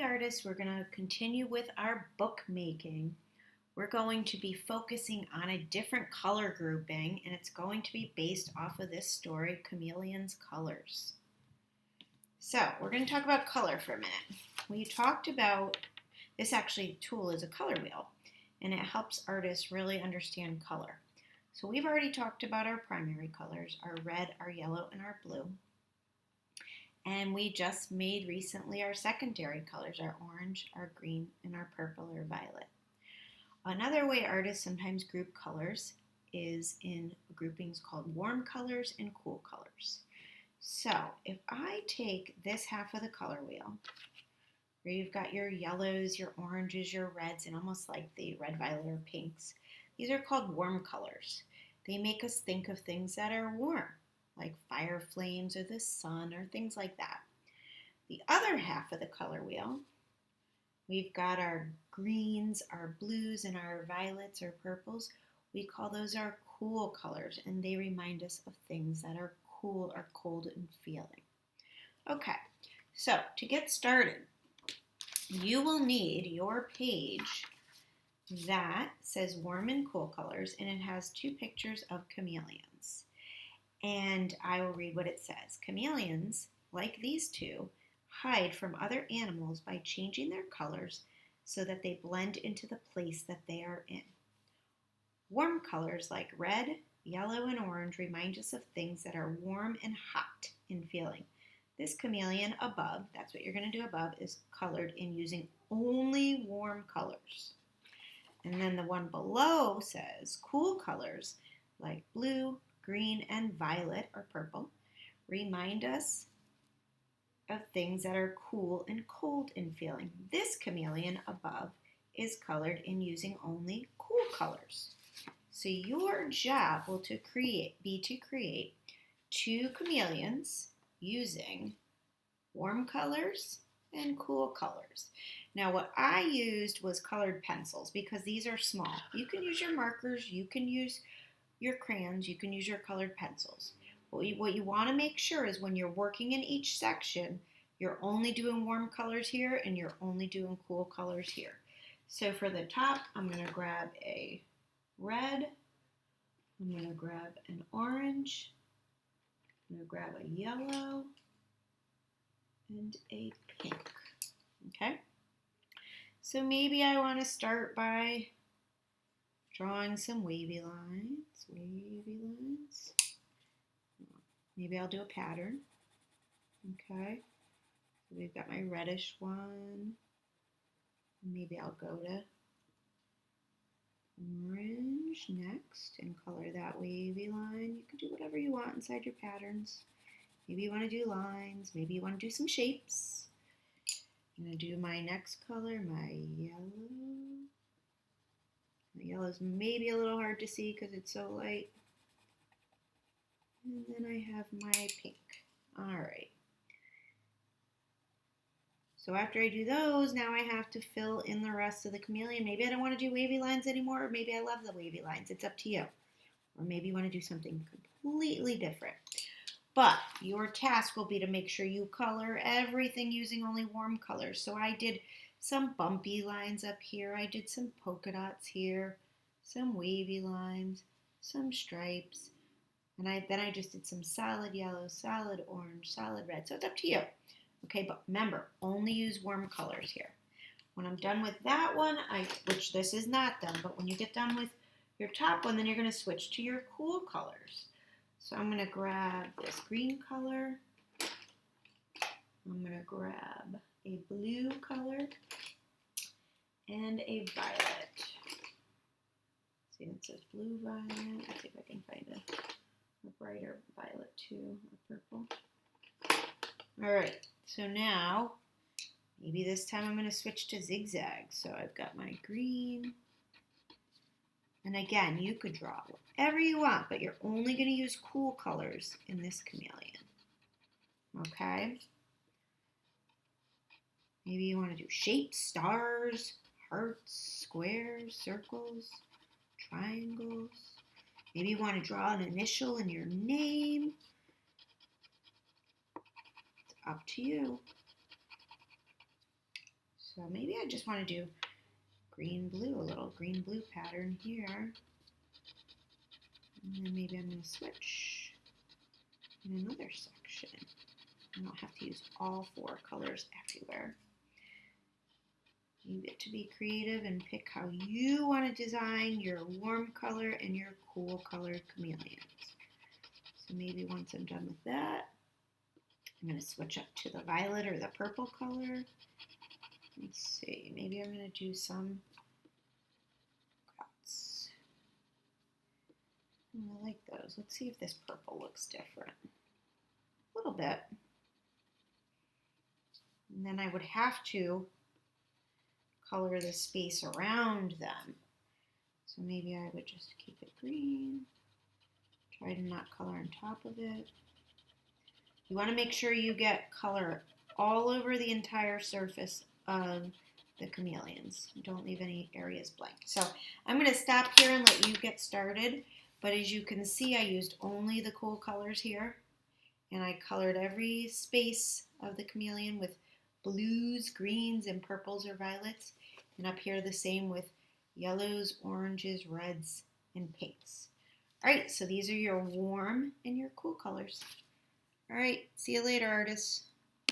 artists, we're going to continue with our bookmaking. We're going to be focusing on a different color grouping, and it's going to be based off of this story, Chameleon's Colors. So we're going to talk about color for a minute. We talked about, this actually tool is a color wheel, and it helps artists really understand color. So we've already talked about our primary colors, our red, our yellow, and our blue. And we just made recently our secondary colors, our orange, our green, and our purple or violet. Another way artists sometimes group colors is in groupings called warm colors and cool colors. So if I take this half of the color wheel, where you've got your yellows, your oranges, your reds, and almost like the red, violet, or pinks, these are called warm colors. They make us think of things that are warm, like fire flames or the sun or things like that. The other half of the color wheel, we've got our greens, our blues, and our violets or purples. We call those our cool colors, and they remind us of things that are cool or cold in feeling. Okay, so to get started, you will need your page that says warm and cool colors, and it has two pictures of chameleons. And I will read what it says. Chameleons, like these two, hide from other animals by changing their colors so that they blend into the place that they are in. Warm colors like red, yellow, and orange remind us of things that are warm and hot in feeling. This chameleon above, that's what you're going to do above, is colored in using only warm colors. And then the one below says cool colors like blue, green, and violet or purple remind us of things that are cool and cold in feeling. This chameleon above is colored in using only cool colors. So your job will be to create two chameleons using warm colors and cool colors. Now what I used was colored pencils because these are small. You can use your markers, you can use your crayons, you can use your colored pencils. What you want to make sure is when you're working in each section, you're only doing warm colors here and you're only doing cool colors here. So for the top, I'm going to grab a red, I'm going to grab an orange, I'm going to grab a yellow, and a pink. Okay? So maybe I want to start by drawing some wavy lines. Maybe I'll do a pattern. Okay? So we've got my reddish one. Maybe I'll go to orange next and color that wavy line. You can do whatever you want inside your patterns. Maybe you want to do lines. Maybe you want to do some shapes. I'm going to do my next color, my yellow. My yellow is maybe a little hard to see because it's so light. And then I have my pink. All right. So after I do those, now I have to fill in the rest of the chameleon. Maybe I don't want to do wavy lines anymore, or maybe I love the wavy lines. It's up to you. Or maybe you want to do something completely different. But your task will be to make sure you color everything using only warm colors. So I did some bumpy lines up here. I did some polka dots here, some wavy lines, some stripes. And then I just did some solid yellow, solid orange, solid red. So it's up to you. Okay, but remember, only use warm colors here. When I'm done with that one, which this is not done, but when you get done with your top one, then you're going to switch to your cool colors. So I'm going to grab this green color. I'm going to grab a blue color and a violet. See, it says blue violet. Let's see if I can find a brighter violet too, or purple. All right, so now maybe this time I'm going to switch to zigzag. So I've got my green. And again, you could draw whatever you want, but you're only going to use cool colors in this chameleon. Okay? Maybe you want to do shapes, stars, hearts, squares, circles, triangles. Maybe you want to draw an initial in your name. It's up to you. So maybe I just want to do green blue, a little green blue pattern here. And then maybe I'm going to switch in another section. I don't have to use all 4 colors everywhere. You get to be creative and pick how you want to design your warm color and your cool colored chameleons. So maybe once I'm done with that, I'm going to switch up to the violet or the purple color. Let's see, maybe I'm going to do some dots. I like those. Let's see if this purple looks different. A little bit. And then I would have to color the space around them. So maybe I would just keep it green. Try to not color on top of it. You want to make sure you get color all over the entire surface of the chameleons. Don't leave any areas blank. So I'm going to stop here and let you get started. But as you can see, I used only the cool colors here. And I colored every space of the chameleon with blues, greens, and purples or violets. And up here the same with yellows, oranges, reds, and pinks. All right, so these are your warm and your cool colors. All right, see you later, artists.